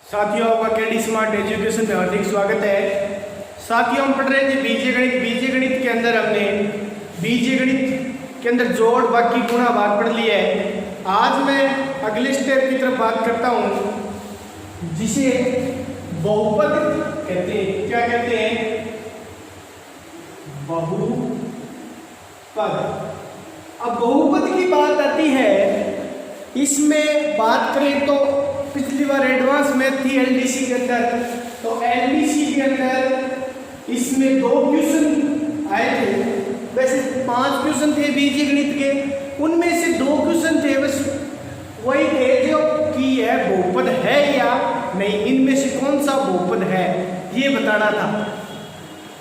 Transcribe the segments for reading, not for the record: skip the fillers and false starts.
साथियों, आपका KD smart education में हार्दिक स्वागत है। साथियों, हम पढ़ रहे थे बीजीय गणित। बीजीय गणित के अंदर हमने बीजीय गणित के अंदर जोड़, बाकी, गुणा, भाग पढ़ लिया है। आज मैं अगले स्टेप की तरफ बात करता हूँ, जिसे बहुपद कहते हैं। क्या कहते हैं? बहुपद। अब बहुपद की बात आती है, इसमें बात करें तो पिछली बार एडवांस मैथ थी एलडीसी के अंदर, तो एलडीसी के अंदर इसमें 2 क्वेश्चन आए थे। वैसे 5 क्वेश्चन थे बीजीय गणित के, उनमें से 2 क्वेश्चन थे बस वही थे जो कि यह बहुपद है या नहीं, इनमें से कौन सा बहुपद है ये बताना था।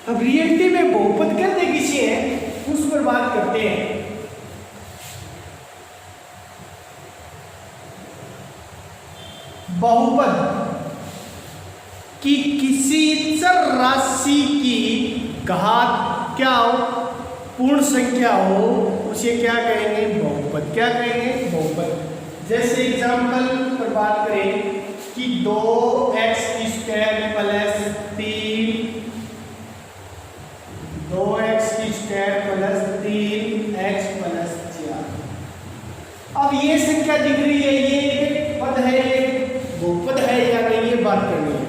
अब रियलिटी में बहुपद कहते किसे है उस पर बात करते हैं। बहुपद कि किसी चर राशि की घात क्या हो, पूर्ण संख्या हो, उसे क्या कहेंगे? बहुपद। क्या कहेंगे? बहुपद। जैसे एग्जांपल पर बात करें कि 2x² प्लस 3x प्लस 4। अब ये संख्या दिख रही है, ये पद है, बहुपद है या नहीं, ये बात करनी है।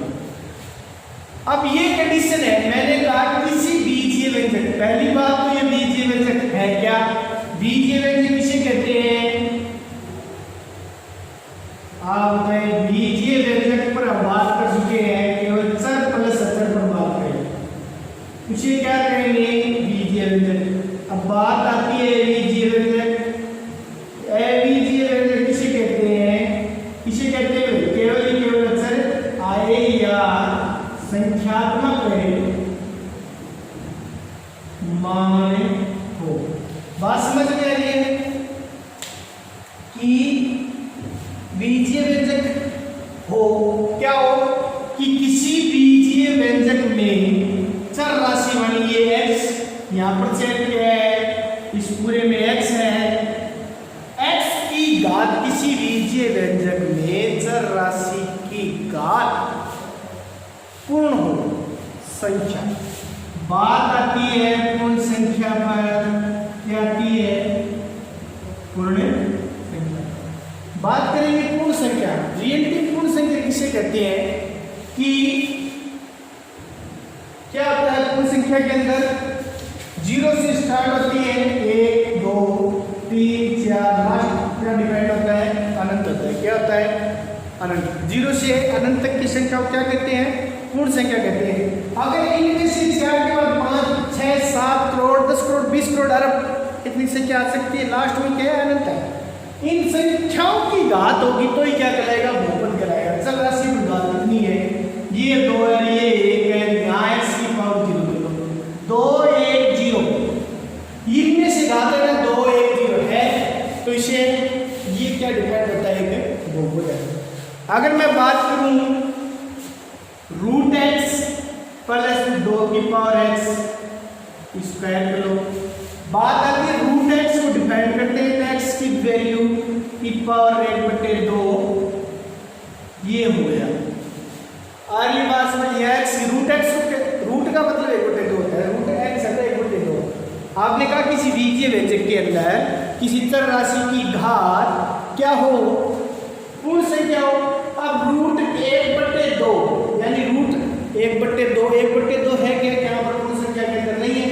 अब ये कंडीशन है, मैंने कहा किसी बीजीय व्यंजक, पहली बात तो ये बीजीय व्यंजक है क्या? बीजीय व्यंजक किसे कहते हैं? आप बीजीय व्यंजक पर हम बात कर चुके हैं, केवल चर प्लस अचर पर बात करें, उसे क्या कहेंगे? बीजीय व्यंजक। अब बात आती है बीजीय व्यंजक। बीजीय व्यंजक किसे कहते हैं? किसे कहते हैं? केवल अचर आए या संख्यात्मक मान हो। बात समझ में आ रही है कि बीजीय व्यंजक हो क्या हो कि किसी बीजीय व्यंजक में चर राशि बनी है x, यहां पर चेक किया है, इस पूरे में x है, x की घात किसी बीजीय व्यंजक में चर राशि की घात पूर्ण हो संख्या। बात आती है पूर्ण संख्या पर, क्या आती है? पूर्ण संख्या। बात करेंगे पूर्ण संख्या। रियलिटी पूर्ण संख्या किसे कहते हैं? कि क्या होता है पूर्ण संख्या के अंदर? 0 से स्टार्ट होती है, 1 2 3 4, लास्ट क्या डिपेंड होता है? अनंत होता है। क्या होता है? अनंत। 0 से अनंत तक की संख्या को क्या कहते हैं? पूर्ण संख्या कहते हैं। अगर इनमें से 4 के बाद 5 6 7 करोड़ 10 करोड़ 20 करोड़ अरब इतनी संख्या आ सकती है, लास्ट में क्या है? अनंत है। इन संख्याओं की घात होगी तो ही क्या कहलाएगा? बहुपद कहलाएगा। चल राशि की घात कितनी है? ये 2 है, ये 1 है, यहाँ x की पावर 0 2 1 0, इनमें से घात है ना 2 1 0 है, तो इसे ये क्या डिपेंड होता है कि बहुपद है। अगर मैं बात करूं √x प्लस 2 की पावर x स्क्वायर कर लो, बात आती है √x को डिपेंड करते हैं x की वैल्यू की पावर 1/2, ये हो गया। और ये बात समझिए, x √x रूट का मतलब 1/2 होता है, √x है 1/2। आपने कहा किसी बीजीय व्यंजक के अंदर किसी चर राशि की घात क्या हो? पूर्ण संख्या हो। अब √1/2 यानी √1/2 है क्या? यहाँ पर पूर्ण संख्या के अंदर नहीं है,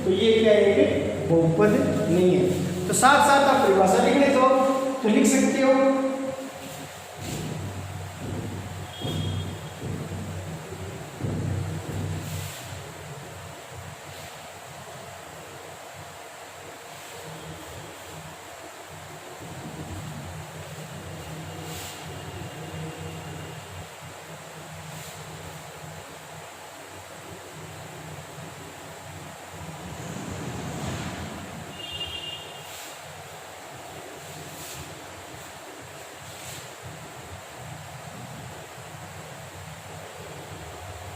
तो ये क्या है? कि बहुपद नहीं है। तो साथ साथ आप परिभाषा लिखने तो लिख सकते हो।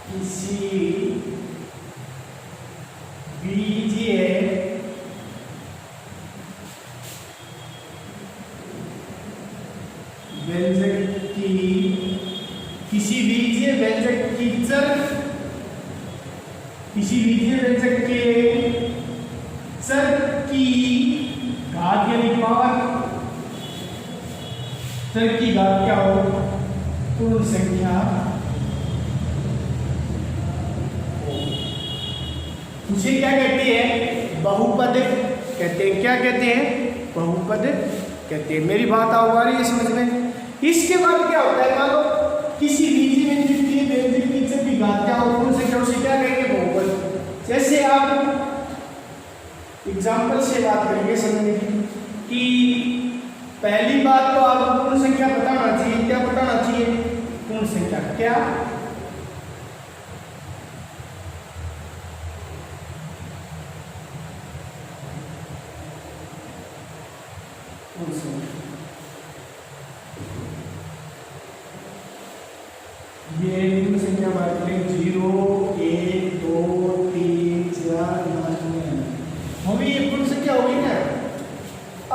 किसी बीजीय व्यंजक की किसी बीजीय व्यंजक की चर की घात यानी पावर, चर की घात क्या हो, पूर्ण संख्या, उसे क्या कहते हैं, बहुपद कहते हैं। क्या कहते हैं, बहुपद कहते हैं। मेरी बात आ रही है समझ में। इसके बाद क्या होता है, मान लो किसी बीजीय व्यंजक की चर की घात क्या हो, पूर्ण संख्या, उसे क्या कहेंगे, बहुपद। जैसे आप एग्जाम्पल से बात करेंगे समझने की, कि पहली बात तो आपको पूर्ण संख्या बताना चाहिए। क्या बताना चाहिए, पूर्ण संख्या। क्या, ये पूर्ण संख्या बात करें 0 1 2 3 4 5 होगी, ये पूर्ण संख्या होगी ना।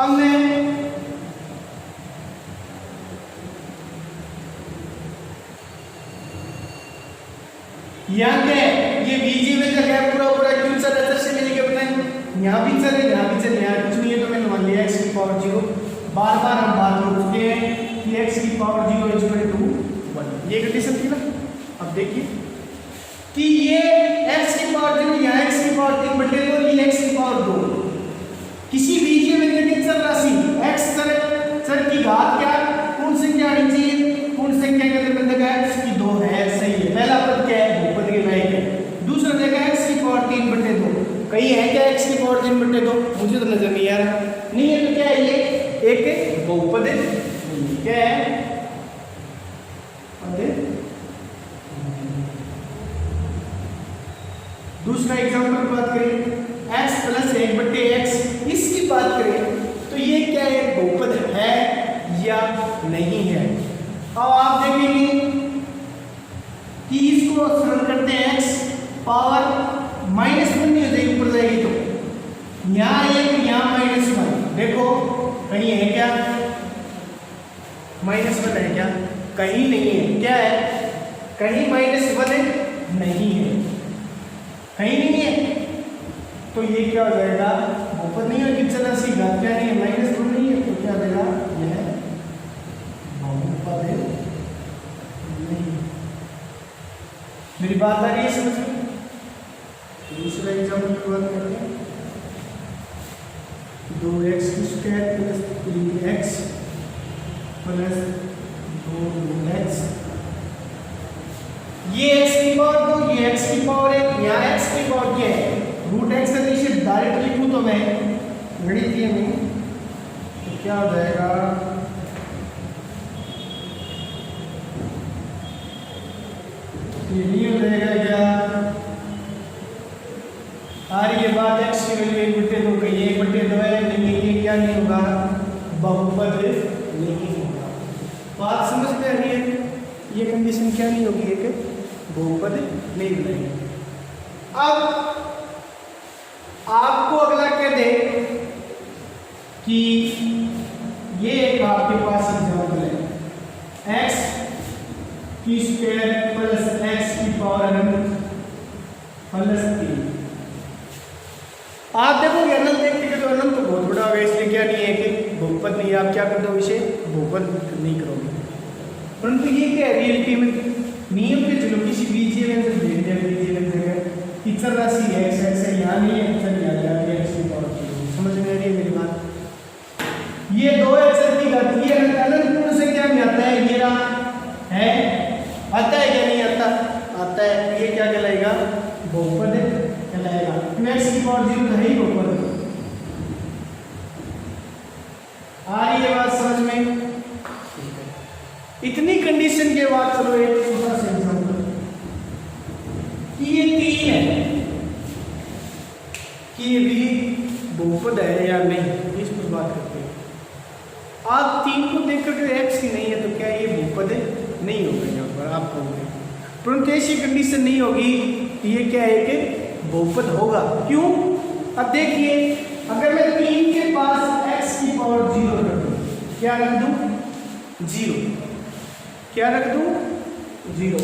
अब मैं यहाँ क्या है, ये बीजीय व्यंजक है पूरा क्यों चल रहा है, से मिलेगा अपने यहाँ भी चले, यहाँ भी चले, यहाँ कुछ नहीं है तो मैंने मान लिया x की पावर 0। बार बार हम बात कर चुके हैं कि x की पावर 0 = 1, ये कंडीशन थी ना। अब देखिए कि ये x की पावर 0 यहाँ x की पावर 3 बटे 2, ये x की पावर 2। किसी बीजीय व्यंजक की चर राशि x चर की घात क्या, पूर्ण संख्या आनी चाहिए। पूर्ण संख्या के अंदर बंदा क्या है, x की 2 है, सही है। पहला पद क्या है, बहुपद के लायक है। दूसरा देखा x की पावर 3 बटे 2, कहीं है क्या x की पावर 3 बटे 2, मुझे तो नजर नहीं आ रहा। नहीं है तो क्या है, ये एक बहुपद है। क्या है, दूसरा एग्जांपल की बात करें, x + 1 बटे x, इसकी बात करें तो ये क्या है, बहुपद है या नहीं है। अब आप देखेंगे कि इसको सरल करते हैं, x पावर -1 नहीं हो जाएगी, ऊपर जाएगी तो यहाँ एक, यहाँ -1। देखो कहीं है क्या, -1 है क्या, कहीं नहीं है। क्या है, कहीं -1 नहीं है, कहीं नहीं है। तो ये क्या हो जाएगा, बहुपद नहीं है। किस तरह से घात क्या नहीं है, -2 नहीं है, तो क्या हो जाएगा, यह बहुपद नहीं। मेरी बात आ रही है समझ में। दूसरा एग्जाम्पल की बात करते हैं, 2x² + 3x + 2x, ये x की पावर 2, ये x की पावर 1, यहाँ x की पावर क्या है, √x का निश्चित डायरेक्ट लिखूं तो मैं गणितीय में तो क्या हो जाएगा, ये नहीं हो जाएगा क्या, आ रही है बात, x की वैल्यू 1 बटे 2, कहीं 1 बटे 2 है, नहीं ये क्या नहीं होगा, बहुपद नहीं होगा। बात समझ में आ रही है, ये कंडीशन क्या नहीं होगी, एक बहुपद नहीं बनेगी। अब आपको अगला कह दे कि ये एक आपके पास एग्जाम्पल है, x² + x की पावर अनंत + 3। आप देखोगे अनंत देखते कि तो अनंत तो बहुत बड़ा होगा, इसलिए क्या नहीं है कि बहुपद नहीं है। आप क्या करते हो, इसे बहुपद नहीं करोगे। परंतु ये क्या है, रियलिटी में नियम के चलो किसी बीजीय व्यंजक भेज दिया, बीजीय व्यंजक की चर राशि है x, x यहाँ नहीं है, चल जाएगा x की पावर 0। समझ में आ रही है मेरी बात। ये 2x की घात, ये अनंत पूर्ण संख्या में आता है, ये है, आता है क्या नहीं आता, आता है। ये क्या कहलाएगा, बहुपद कहलाएगा। x की पावर 0 है ही बहुपद। आ रही है बात समझ में। इतनी कंडीशन के बाद चलो एक छोटा सा एग्जांपल कि ये 3 है, कि ये भी बहुपद है या नहीं, इस पर बात करते हैं। आप 3 को देख करके x की नहीं है तो क्या ये बहुपद नहीं होगा, यहाँ पर आप कहोगे। परंतु ऐसी कंडीशन नहीं होगी, ये क्या है कि बहुपद होगा। क्यों, अब देखिए अगर मैं 3 के पास x की पावर 0 रख दूं, क्या रख दूं, 0, क्या रख दूं, 0।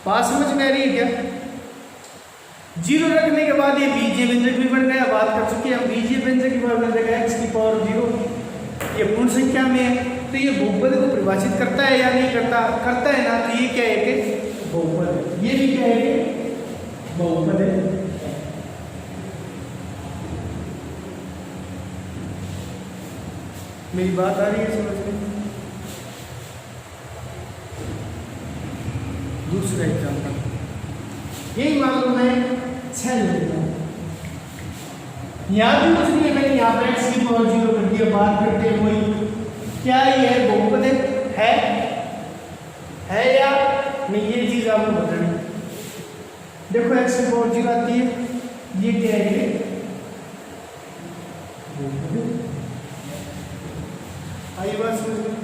बात समझ में आ रही है क्या? 0 रखने के बाद ये बीजीय व्यंजक भी बन गया। बात कर चुके हैं हम बीजीय व्यंजक की बात बन जाएगा x की पावर 0। ये पूर्ण संख्या में है तो ये बहुपद को परिभाषित करता है या नहीं करता? करता है ना, तो ये क्या है कि बहुपद है। ये भी क्या है कि बहुपद है। मेरी बात आ रही है समझ में? दूसरा एग्जाम्पल यही मालूम है 6 लेता हूं। यहाँ भी कुछ नहीं है, मैंने यहाँ पर x की पावर 0 कर दिया। बात करते हैं वही, क्या ये बहुपद है या नहीं, ये चीज आपको बतानी। देखो x की पावर 0 आती है, ये क्या है? आई बात समझ में?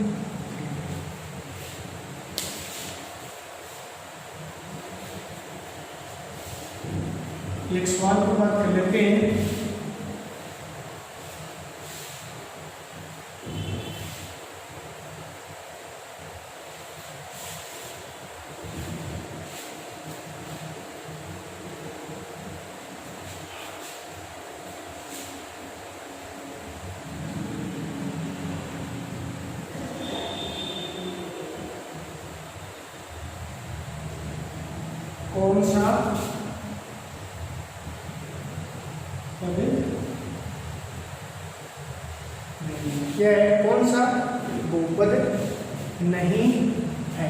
एक सवाल पर बात कर लेते हैं। कौन सा पद नहीं, क्या है? कौन सा बहुपद नहीं है?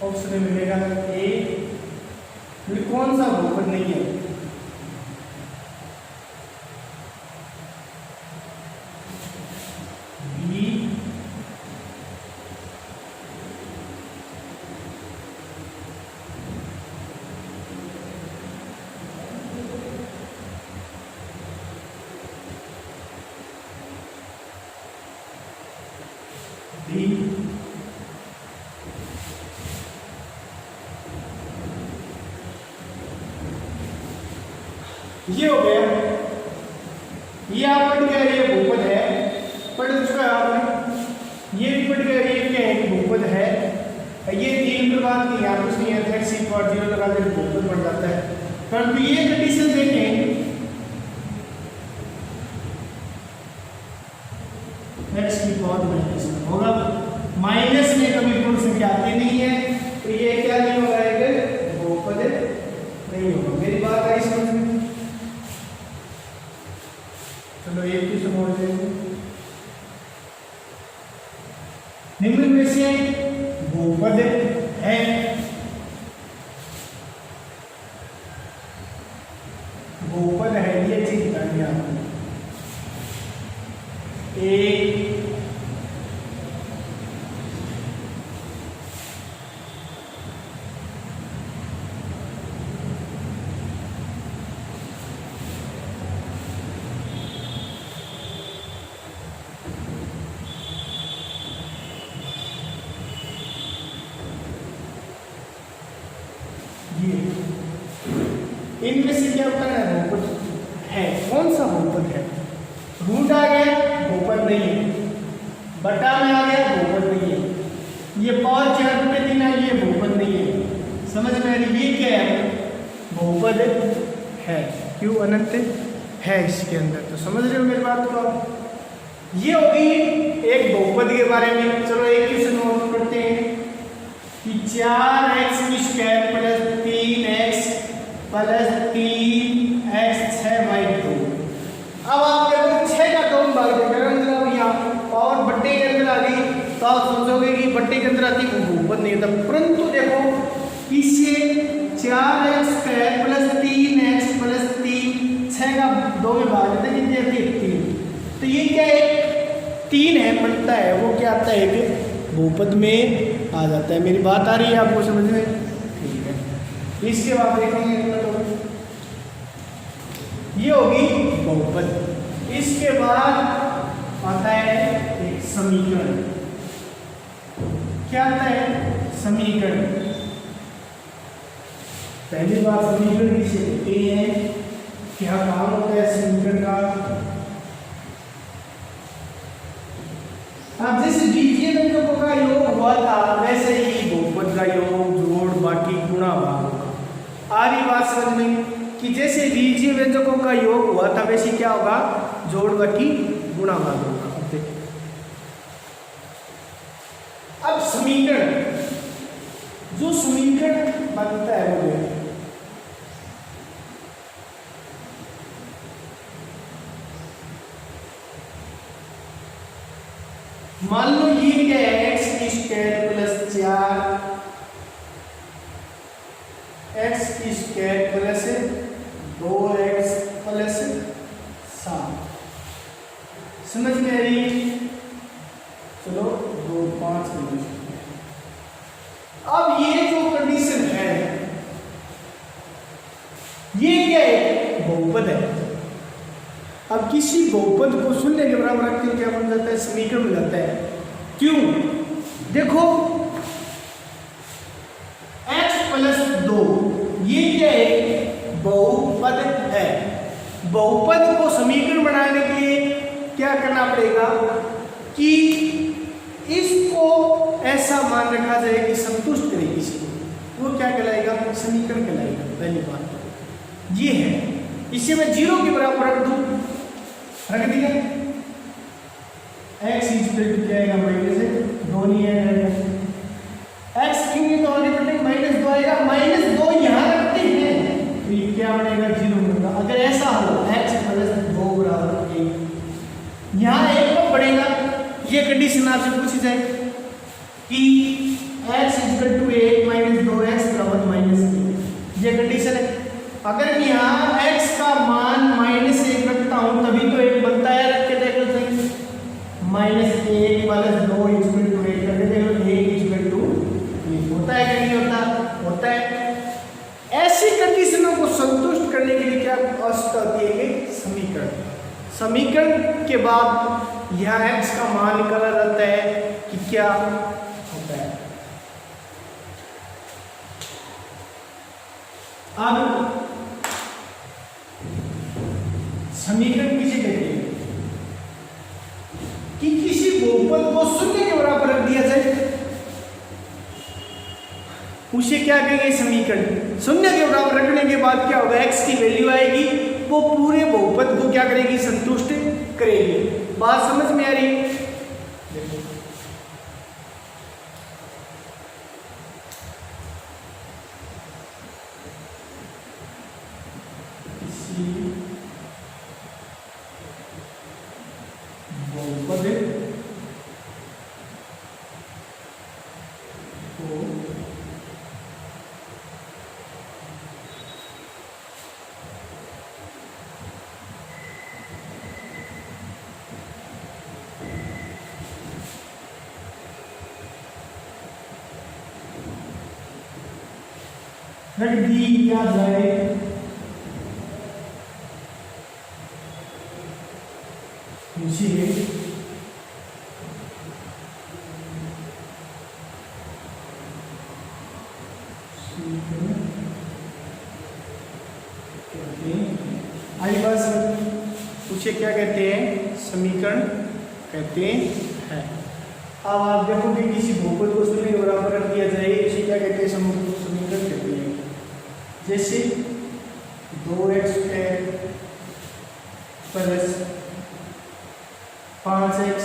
ऑप्शन में मिलेगा ए। कौन सा बहुपद नहीं है? बी, ये हो गया। ये आप पढ़ गया, ये बहुपद है, पढ़ चुका है आपने। ये भी पढ़ गया, ये क्या है? बहुपद है। ये 3 प्रकार की यहाँ कुछ नहीं है, x की पावर 0 लगा दे बहुपद बन जाता है। परंतु ये कंडीशन देखें, x की पावर माइनस होगा, माइनस में कभी पूर्ण संख्या आती नहीं है, तो ये क्या नहीं होगा? एक बहुपद नहीं होगा। मेरी बात आई समझ में? चलो एक की समझ लेंगे। निम्न में से बहुपद है। बहुपद है, ये चीज बतानी आपको। एक इनमें से क्या होता है? बहुपद है। कौन सा बहुपद है? रूट आ गया, बहुपद नहीं है। बटा में आ गया, बहुपद नहीं है। ये पावर 4/3 है, ये बहुपद नहीं है। समझ में आ रही? ये क्या है? बहुपद है। क्यों? अनंत है इसके अंदर। तो समझ रहे हो मेरी बात को? ये होगी एक बहुपद के बारे में। चलो एक क्वेश्चन और करते हैं कि 4x² + 3x + 3x 6/2। अब आप देखो 6 का 2 भाग देकर मतलब यहाँ पावर बट्टे के अंदर आ गई, तो आप सोचोगे कि बट्टे के अंदर आती वो बहुपद नहीं था। परंतु देखो इससे 4x² + 3x + 3 6 का 2 में भाग देते कितनी आती है? 3। तो ये क्या है? 3 है बनता है, वो क्या आता है? कि बहुपद में आ जाता है। मेरी बात आ रही है आपको समझ में? ठीक है। इसके बाद देखेंगे ये होगी बहुपद। इसके बाद आता है एक समीकरण। क्या आता है? समीकरण। पहली बार समीकरण किसे कहते हैं? क्या काम होता है समीकरण का? अब जैसे बीजीय व्यंजकों का योग हुआ था वैसे ही बहुपद का योग, जोड़, बाकी, गुणा, भाग होगा। आ रही बात समझ में कि जैसे बीजीय व्यंजकों का योग हुआ था वैसे क्या होगा, जोड़, बाकी, गुणा, भाग होगा। अब देखिए, अब समीकरण, जो समीकरण बनता है वो देखिए, मान लो ये क्या है, एक्स की स्क्वायर प्लस 4 एक्स की स्क्वायर प्लस 2x प्लस 7, समझ में आ रही है? चलो 2 5 कंडीशन। अब ये जो कंडीशन है ये क्या है, बहुपद है। अब किसी बहुपद को शून्य के बराबर रख के क्या बन जाता है, समीकरण बन जाता है। क्यों? देखो x प्लस 2 ये क्या है, बहुपद है। बहुपद को समीकरण बनाने के लिए क्या करना पड़ेगा कि इसको ऐसा मान रखा जाए कि संतुष्ट करे किसी को, वो क्या कहलाएगा, समीकरण कहलाएगा। पहली बात ये है। इसे मैं 0 के बराबर रख दूं, रख दिया, x इक्वल टू क्या आएगा, -2 नहीं आएगा, x क्योंकि तो आगे बढ़े -2 आएगा, -2 यहाँ रखते हैं तो ये क्या बनेगा, 0 बनेगा। अगर ऐसा हो x प्लस 2 बराबर 1, यहाँ 1 कब बढ़ेगा, ये कंडीशन आपसे पूछी जाए कि x इक्वल टू 1 -2x बराबर -1, ये कंडीशन है। अगर यहाँ x का मान -1 रखता हूं तभी तो 1 बनता है, रख के देखो सही, -1 प्लस 2 इक्वल टू 1 करके देखो, 1 इक्वल टू 1 होता है कि नहीं होता, होता है। ऐसी कंडीशनों को संतुष्ट करने के लिए क्या आवश्यकता होती है, समीकरण। समीकरण के बाद यहाँ x का मान निकाला जाता है कि क्या होता है। अब समीकरण किसे कहते हैं कि किसी बहुपद को शून्य के बराबर रख दिया जाए, उसे क्या कहेंगे, समीकरण। शून्य के बराबर रखने के बाद क्या होगा, x की वैल्यू आएगी, वो पूरे बहुपद को क्या करेगी, संतुष्ट करेगी। बात समझ में आ रही है? बहुपद को रख दी क्या जाए, मुझे आई बात पूछे क्या कहते हैं, समीकरण कहते हैं। अब आप देखोगे किसी बहुपद को शून्य के बराबर रख दिया जाए, इसे क्या कहते हैं, समीकरण कहते हैं। जैसे 2x प्लस 5x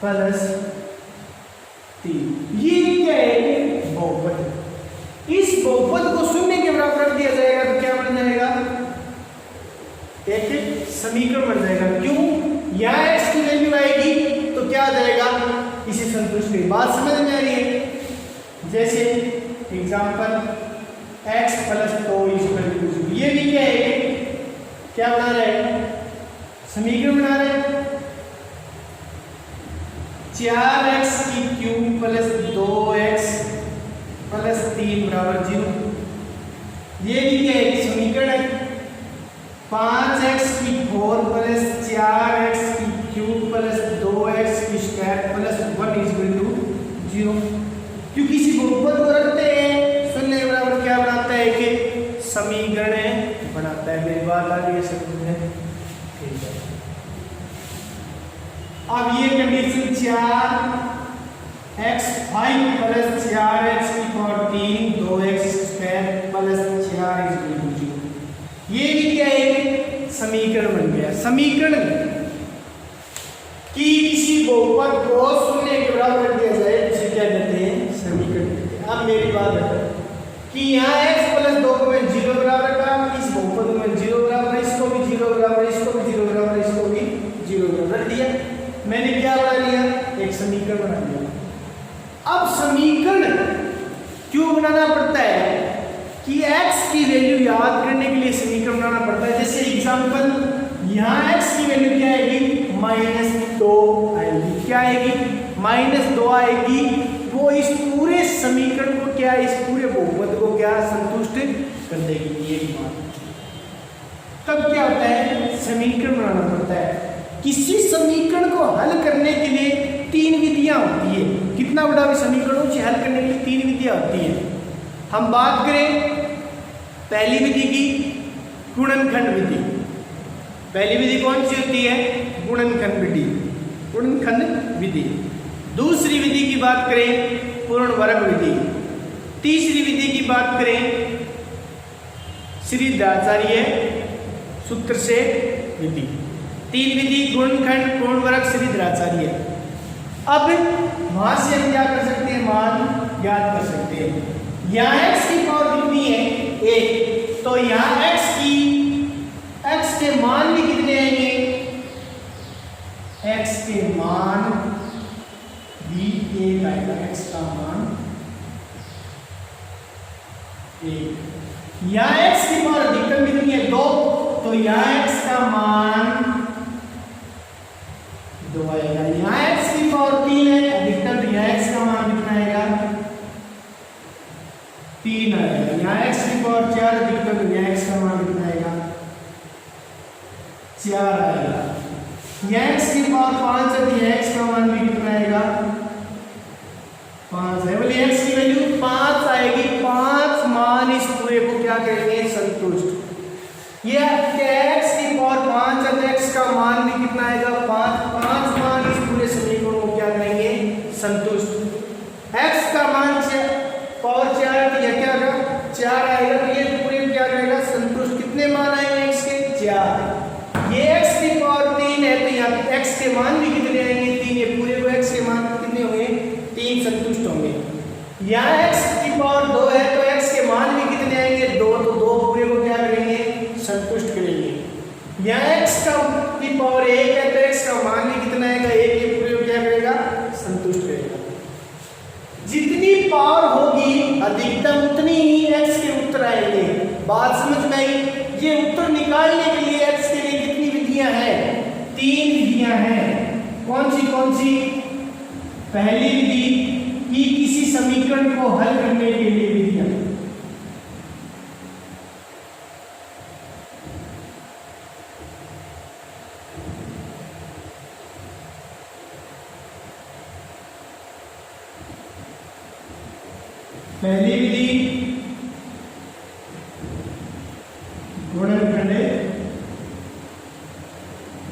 प्लस 3, ये क्या है, बहुपद। इस बहुपद को शून्य के बराबर रख दिया जाएगा तो क्या बन जाएगा, एक समीकरण बन जाएगा। क्यों, यहाँ x की वैल्यू आएगी तो क्या आ जाएगा, इसे संतुष्ट करेगी। बात समझ में आ रही है? जैसे example x plus 2 equal to 0, ये भी क्या है, क्या बना रहे हैं, समीकरण बना रहे हैं। 4x की क्यूब प्लस 2x प्लस 3 बराबर 0, ये भी क्या है, समीकरण है। 5x की 4 प्लस 4x की क्यूब प्लस 2x की स्क्वायर प्लस 1 इक्वल टू 0। क्यों किसी बहुपद को रखते हैं शून्य के बराबर, क्या बनाता है, कि समीकरण बनाता है। मेरी बात आ रही है समझ में? ठीक है। अब ये कंडीशन 4x5 प्लस 4x की power 3 2x square plus 4x बराबर 0। ये भी क्या है, समीकरण बन गया। समीकरण कि किसी बहुपद को शून्य के बराबर कर दिया जाए उसे क्या कहते हैं, समीकरण कहते हैं। अब मेरी बात है कि यहाँ x प्लस 2 को मैं 0 बराबर का, इस बहुपद को मैं 0 बराबर, इसको भी 0 बराबर, इसको भी 0 बराबर, इसको भी 0 बराबर दिया। मैंने क्या बना लिया, एक समीकरण बना लिया। अब समीकरण क्यों बनाना पड़ता है कि x की वैल्यू याद करने के लिए समीकरण बनाना पड़ता है। जैसे एग्जांपल यहाँ x की वैल्यू क्या आएगी, -2 आएगी। क्या आएगी, -2 आएगी। वो इस पूरे समीकरण को क्या, इस पूरे बहुपद को क्या संतुष्ट कर देगी। ये बात तब क्या होता है, समीकरण बनाना पड़ता है। किसी समीकरण को हल करने के लिए 3 विधियां होती है। कितना बड़ा भी समीकरण हो, उसे हल करने के लिए 3 विधियां होती है। हम बात करें पहली विधि की, गुणनखंड विधि। पहली विधि कौन सी होती है, गुणनखंड विधि, गुणनखंड विधि। दूसरी विधि की बात करें पूर्ण वर्ग विधि। तीसरी विधि की बात करें श्रीधराचार्य सूत्र से विधि। 3 विधि, गुणनखंड, पूर्ण वर्ग, श्रीधराचार्य। अब वहां से हम क्या कर सकते हैं, मान ज्ञात कर सकते हैं। यहाँ x की पावर कितनी है, 1, तो यहाँ x के मान भी कितने आएंगे, x के मान भी 1 आएगा। x का मान 1। यहाँ x की पावर अधिकतम कितनी है, 2, तो यहाँ x का मान 2 आएगा। यहाँ x की पावर 3 है अधिकतम, तो यहाँ x का मान कितना आएगा, 3 आएगा। यहाँ x की पावर 4 अधिकतम, तो यहाँ x का मान कितना आएगा, 4 आएगा। यहाँ x की पावर 5 है, तो यहाँ x का मान भी कितना आएगा, 5 है। बोलिए x की वैल्यू 5 आएगी। 5 मान इस पूरे को क्या करेंगे, संतुष्ट। ये x की पावर 5 है, तो x का मान भी कितना आएगा, 5 मान इस पूरे समीकरण को क्या करेंगे, संतुष्ट। x का मान पावर 4 है, तो यह क्या होगा, 4 आएगा। तो ये पूरे क्या करेगा, संतुष्ट। कितने मान आएंगे x के, 4। ये x की पावर 3 है, तो यहाँ x के मान भी कितने आएंगे, 3। ये पूरे को x के मान कितने होंगे, 3 संतुष्ट होंगे। यहाँ x की पावर 2 है, तो x के मान भी कितने आएंगे, 2, तो 2 पूरे को क्या करेंगे, संतुष्ट करेंगे। यहाँ x की पावर 1 है, तो x का मान भी कितना आएगा, 1। ये पूरे को क्या करेगा, संतुष्ट करेगा। जितनी पावर होगी अधिकतम उतनी ही x के उत्तर आएंगे। बात समझ में आई। ये उत्तर निकालने के लिए x के लिए कितनी विधियां हैं, 3 विधियां हैं। कौन सी कौन सी, पहली विधि कि किसी समीकरण को हल करने के लिए विधियां। पहली विधि गुणनखंड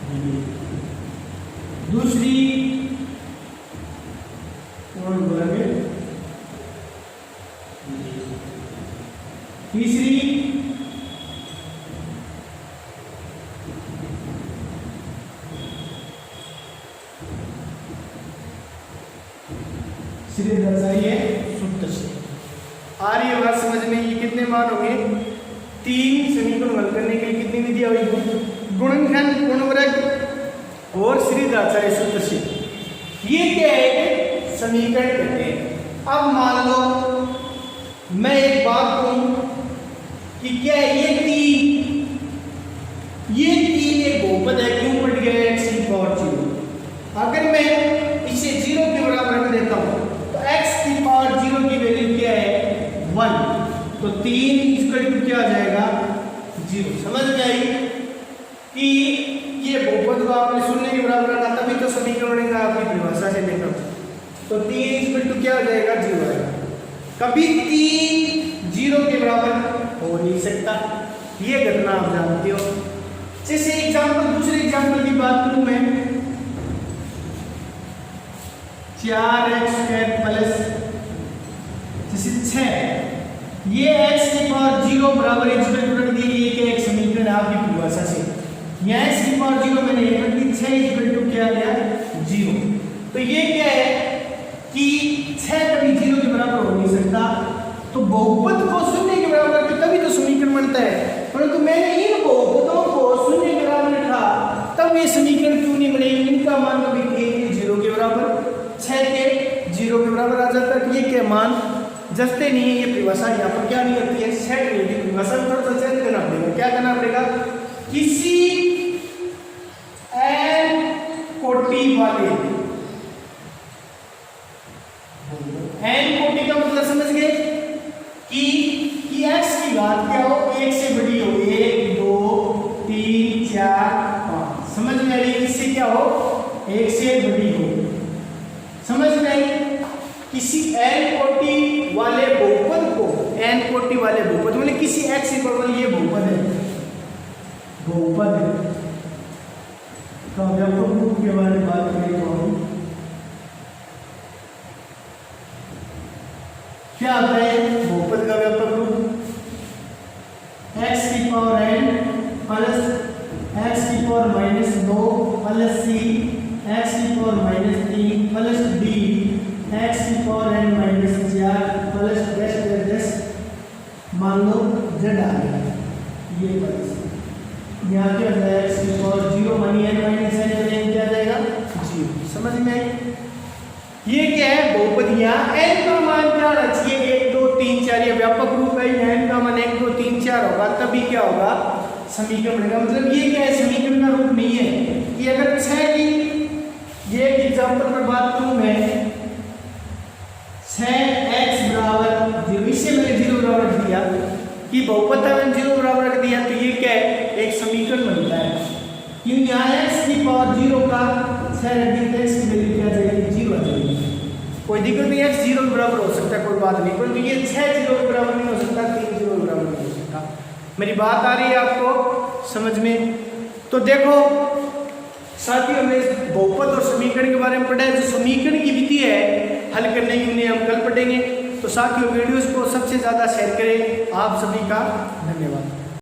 विधि, दूसरी पूर्ण वर्ग विधि, तीसरी श्रीधराचार्य सूत्र से। आ रही है बात समझ में। ये कितने मान होंगे, 3 समीकरण हल करने के लिए कितनी विधियां हुई, गुणनखंड, पूर्ण वर्ग और श्रीधराचार्य सूत्र से। ये क्या है, समीकरण कहते हैं। अब मान लो मैं एक बात कहूं कि क्या ये 3 एक बहुपद है, क्यों पड़ गया x की पावर 0। अगर मैं इसे 0 के बराबर रख देता हूं तो x की पावर 0 की वैल्यू क्या है, 1, तो 3 इक्वल टू क्या आ जाएगा, 0। समझ में आई कि ये बहुपद को आपने शून्य के बराबर रखा तभी तो समीकरण बनेगा। आपकी परिभाषा से देखा तो 3 इक्वल टू क्या आ जाएगा, 0 आएगा। कभी 3 0 के बराबर हो नहीं सकता, ये घटना आप जानते हो। जैसे एग्जाम्पल, दूसरे एग्जाम्पल की बात करूं मैं, 4x² प्लस जैसे 6, ये x की पावर 0 बराबर रख दी, ये क्या एक समीकरण आपकी परिभाषा से, यहाँ x की पावर 0 मैंने ये रख दी, 6 इक्वल टू क्या आ गया 0। तो ये क्या है कि 6 कभी 0 के बराबर हो नहीं सकता, तो बहुपद को शून्य के बराबर करके तभी तो समीकरण बनता है, परंतु मैंने इन बहुपदों को शून्य के बराबर रखा तब ये समीकरण क्यों नहीं बनेगी। इनका मान कभी 0 के बराबर 6 के 0 के बराबर आ जाता है, ये के मान जस्ते नहीं है। ये परिभाषा यहाँ पर क्या नहीं होती है, सेट नहीं होती, परिभाषा में थोड़ा सा चेंज करना पड़ेगा। क्या करना पड़ेगा, किसी n कोटि वाले, n कोटि का मतलब समझ गए कि x की घात क्या हो, 1 से बड़ी हो, 1 2 3 4 5, समझ में आ रही है, इससे क्या हो 1 से बड़ी हो, समझ में आई। किसी n कोटि वाले बहुपद को, n कोटि वाले बहुपद मतलब किसी x इक्वल, ये बहुपद है, बहुपद का व्यापक रूप के बारे में बात करें तो हम क्या आता है, बहुपद का व्यापक रूप x की पावर n प्लस x की पावर -2 प्लस c x की पावर -3 प्लस d x की पावर n-4 प्लस डैश मान लो z आ गया, ये प्लस यहाँ क्या हो जाएगा x की पावर 0 मानी n -n क्या आ जाएगा 0, समझ में आई। ये क्या है बहुपद, यहाँ n का मान क्या होना चाहिए 1 2 3 4, ये व्यापक रूप है, n का मान 1 2 3 4 होगा तभी क्या होगा समीकरण बनेगा। मतलब ये क्या है समीकरण का रूप नहीं है कि अगर 6 की ये एग्जांपल पर बात करूं मैं 6x बराबर 0, इससे मैंने 0 बराबर रख दिया कि बहुपद था मैंने 0 बराबर रख दिया, तो ये क्या है एक समीकरण बनता है, क्योंकि यहाँ x की पावर 0 का 6 रख दी तो x की वैल्यू क्या आ जाएगी 0 आ जाएगी, कोई दिक्कत नहीं है, x 0 के बराबर हो सकता है कोई बात नहीं, परंतु ये 6 0 के बराबर नहीं हो सकता, 3 0 के बराबर नहीं हो सकता। मेरी बात आ रही है आपको समझ में। तो देखो साथियों हमने बहुपद और समीकरण के बारे में पढ़ा है, जो समीकरण की विधि है हल करने की उन्हें हम कल पढ़ेंगे। तो साथियों वीडियोस को सबसे ज़्यादा शेयर करें। आप सभी का धन्यवाद।